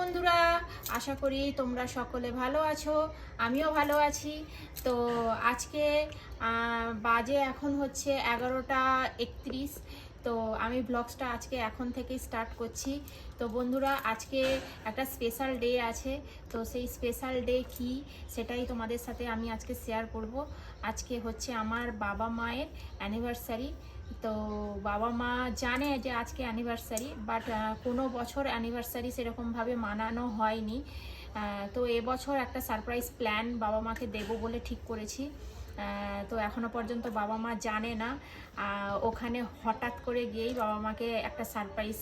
বন্ধুরা, আশা করি তোমরা সকলে ভালো আছো, আমিও ভালো আছি। তো আজকে বাজে এখন হচ্ছে 11টা 31। তো আমি ব্লগসটা আজকে এখন থেকেই স্টার্ট করছি। তো বন্ধুরা, আজকে একটা স্পেশাল ডে আছে। তো সেই স্পেশাল ডে কি সেটাই তোমাদের সাথে আমি আজকে শেয়ার করব। আজকে হচ্ছে আমার বাবা মায়ের অ্যানিভার্সারি। তো বাবা মা জানে যে আজকে অ্যানিভার্সারি, বাট কোনো বছর অ্যানিভার্সারি সেরকমভাবে মানানো হয়নি। তো এবছর একটা সারপ্রাইজ প্ল্যান বাবা মাকে দেবো বলে ঠিক করেছি। তো এখনও পর্যন্ত বাবা মা জানে না। ওখানে হঠাৎ করে গিয়েই বাবা মাকে একটা সারপ্রাইজ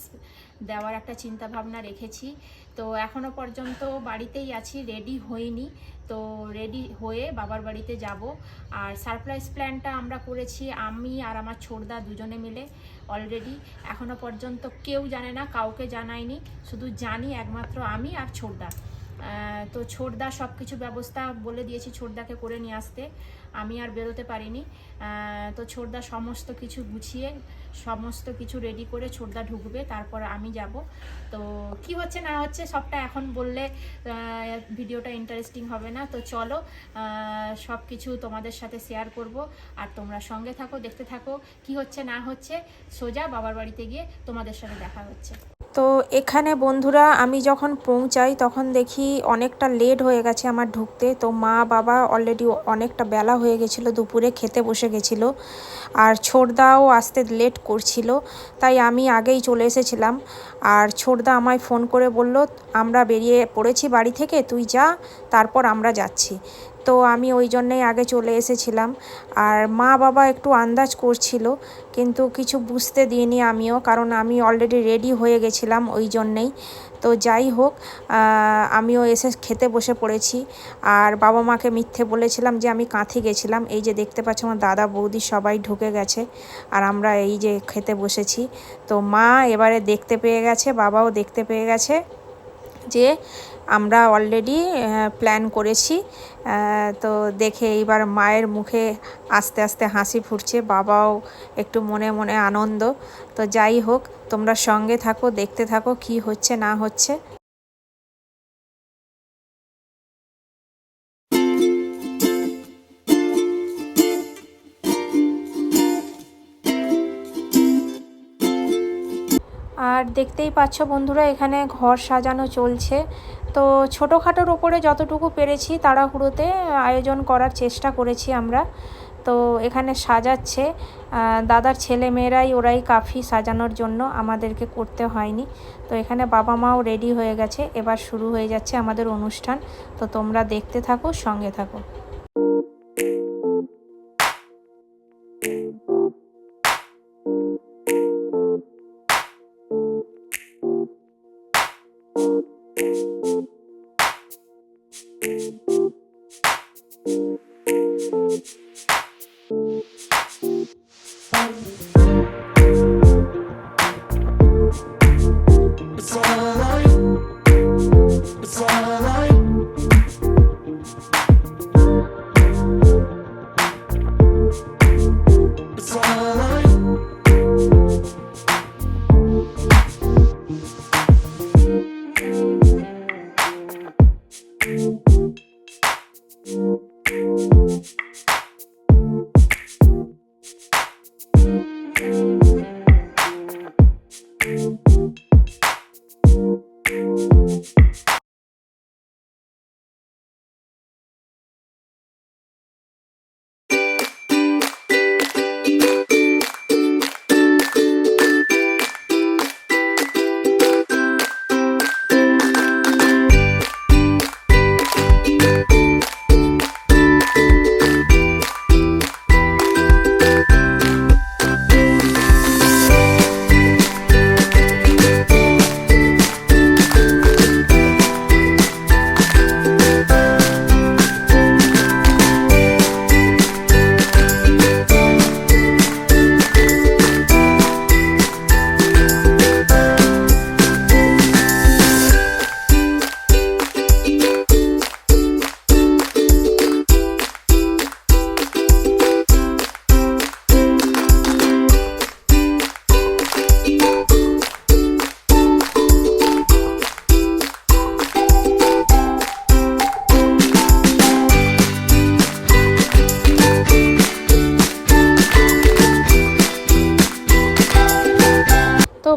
দেওয়ার একটা চিন্তা ভাবনা রেখেছি। তো এখনও পর্যন্ত বাড়িতেই আছি, রেডি হইনি। তো রেডি হয়ে বাবার বাড়িতে যাব। আর সারপ্রাইজ প্ল্যানটা আমরা করেছি আমি আর আমার ছোটদা দুজনে মিলে। অলরেডি এখনও পর্যন্ত কেউ জানে না, কাউকে জানাইনি, শুধু জানি একমাত্র আমি আর ছোটদা। তো ছোটদা সব কিছু ব্যবস্থা বলে দিয়েছি ছোটদাকে করে নিয়ে আসতে, আমি আর বেরোতে পারিনি। তো ছোটদা সমস্ত কিছু গুছিয়ে সমস্ত কিছু রেডি করে ছোটদা ঢুকবে, তারপর আমি যাব। তো কি হচ্ছে না হচ্ছে সবটা এখন বললে ভিডিওটা ইন্টারেস্টিং হবে না। তো চলো সব কিছু তোমাদের সাথে শেয়ার করব, আর তোমরা সঙ্গে থাকো, দেখতে থাকো কি হচ্ছে না হচ্ছে। সোজা বাবার বাড়িতে গিয়ে তোমাদের সাথে দেখা হচ্ছে। তো এখানে বন্ধুরা আমি যখন পৌঁছাই তখন দেখি অনেকটা লেট হয়ে গেছে আমার ঢুকতে। তো মা বাবা অলরেডি অনেকটা বেলা হয়ে গেছিলো, দুপুরে খেতে বসে গেছিলো, আর ছোটদাও আসতে লেট করছিল, তাই আমি আগেই চলে এসেছিলাম। আর ছোটদা আমায় ফোন করে বলল, আমরা বেরিয়ে পড়েছি বাড়ি থেকে, তুই যা, তারপর আমরা যাচ্ছি। তো আমি ওই জন্যেই আগে চলে এসেছিলাম। আর মা বাবা একটু আন্দাজ করছিল, কিন্তু কিছু বুঝতে দিইনি আমিও, কারণ আমি অলরেডি রেডি হয়ে গেছিলাম ওই জন্যেই। তো যাই হোক, আমিও এসে খেতে বসে পড়েছি। আর বাবা মাকে মিথ্যে বলেছিলাম যে আমি কাঁথি গেছিলাম। এই যে দেখতে পাচ্ছ আমার দাদা বৌদি সবাই ঢুকে গেছে, আর আমরা এই যে খেতে বসেছি। তো মা এবারে দেখতে পেয়ে গেছে, বাবাও দেখতে পেয়ে গেছে যে আমরা অলরেডি প্ল্যান করেছি। তো দেখে এইবার মায়ের মুখে আস্তে আস্তে হাসি ফুটছে, বাবাও একটু মনে মনে আনন্দ। তো যাই হোক, তোমরা সঙ্গে থাকো, দেখতে থাকো কি হচ্ছে না হচ্ছে। আর দেখতেই পাচ্ছ বন্ধুরা, এখানে ঘর সাজানো চলছে। তো ছোটোখাটোর ওপরে যতটুকু পেরেছি তাড়াহুড়োতে আয়োজন করার চেষ্টা করেছি আমরা। তো এখানে সাজাচ্ছে দাদার ছেলে মেয়েরাই, ওরাই কাফি সাজানোর জন্য, আমাদেরকে করতে হয়নি। তো এখানে বাবা মাও রেডি হয়ে গেছে, এবার শুরু হয়ে যাচ্ছে আমাদের অনুষ্ঠান। তো তোমরা দেখতে থাকো, সঙ্গে থাকো।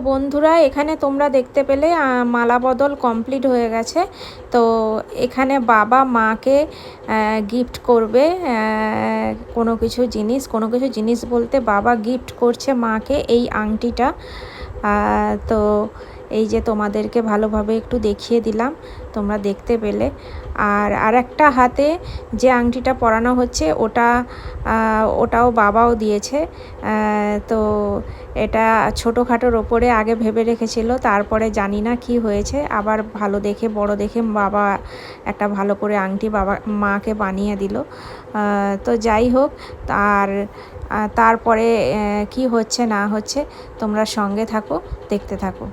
বন্ধুরা এখানে তোমরা দেখতে পেলে মালা বদল কমপ্লিট হয়ে গেছে। তো এখানে বাবা মাকে গিফট করবে কোনো কিছু জিনিস বলতে বাবা গিফট করছে মাকে এই আংটিটা। তো এই যে তোমাদেরকে ভালোভাবে একটু দেখিয়ে দিলাম, তোমরা দেখতে পেলে। আর একটা হাতে যে আংটিটা পরানো হচ্ছে ওটাও বাবাও দিয়েছে। তো এটা ছোটোখাটোর ওপরে আগে ভেবে রেখেছিল, তারপরে জানি না কি হয়েছে, আবার ভালো দেখে বড় দেখে বাবা একটা ভালো করে আংটি মাকে বানিয়ে দিল। তো যাই হোক, তারপরে কি হচ্ছে না হচ্ছে তোমরা সঙ্গে থাকো, দেখতে থাকো।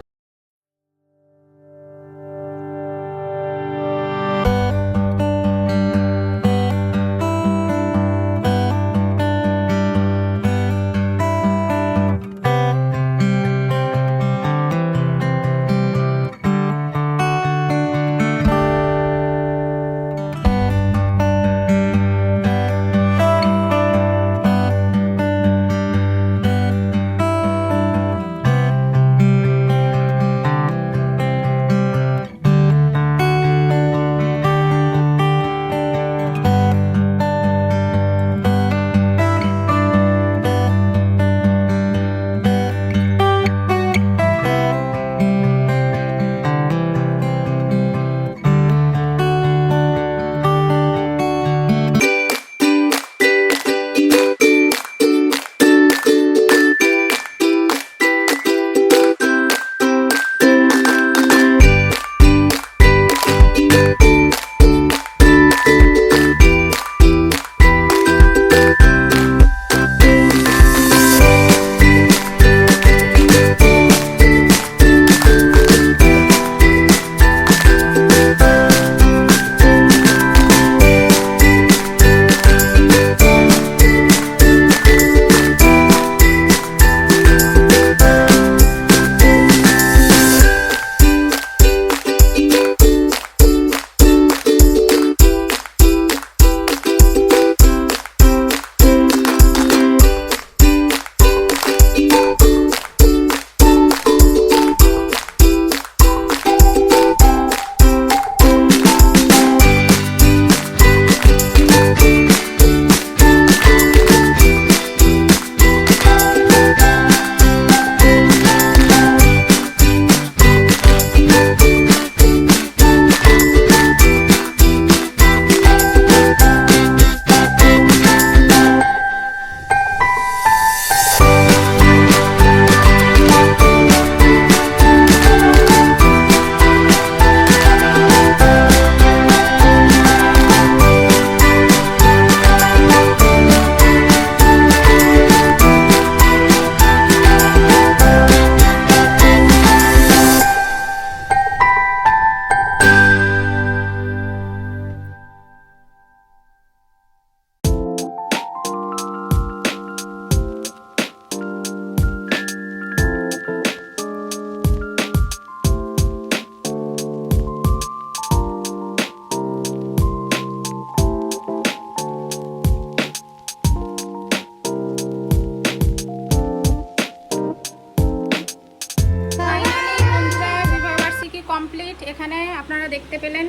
কমপ্লিট। এখানে আপনারা দেখতে পেলেন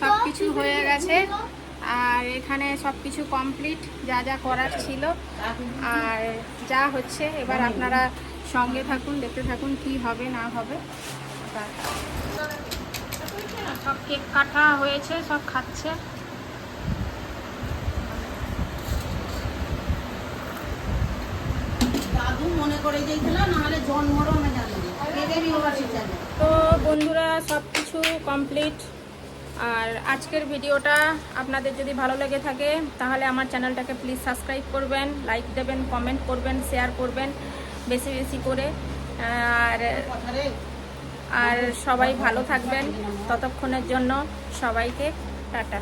সব কিছু হয়ে গেছে, আর এখানে সব কিছু কমপ্লিট, যা যা করার ছিল আর যা হচ্ছে। এবার আপনারা সঙ্গে থাকুন, দেখতে থাকুন কি হবে না হবে। সব কেক কাটা হয়েছে, সব খাচ্ছে। মনে করে দিয়েছিলাম, নাহলে জন্মরও আমি জানি না। তো বন্ধুরা সব কিছু কমপ্লিট। আর আজকের ভিডিওটা আপনাদের যদি ভালো লেগে থাকে তাহলে আমার চ্যানেলটাকে প্লিজ সাবস্ক্রাইব করবেন, লাইক দেবেন, কমেন্ট করবেন, শেয়ার করবেন বেশি বেশি করে। আর সবাই ভালো থাকবেন। ততক্ষণের জন্য সবাইকে টাটা।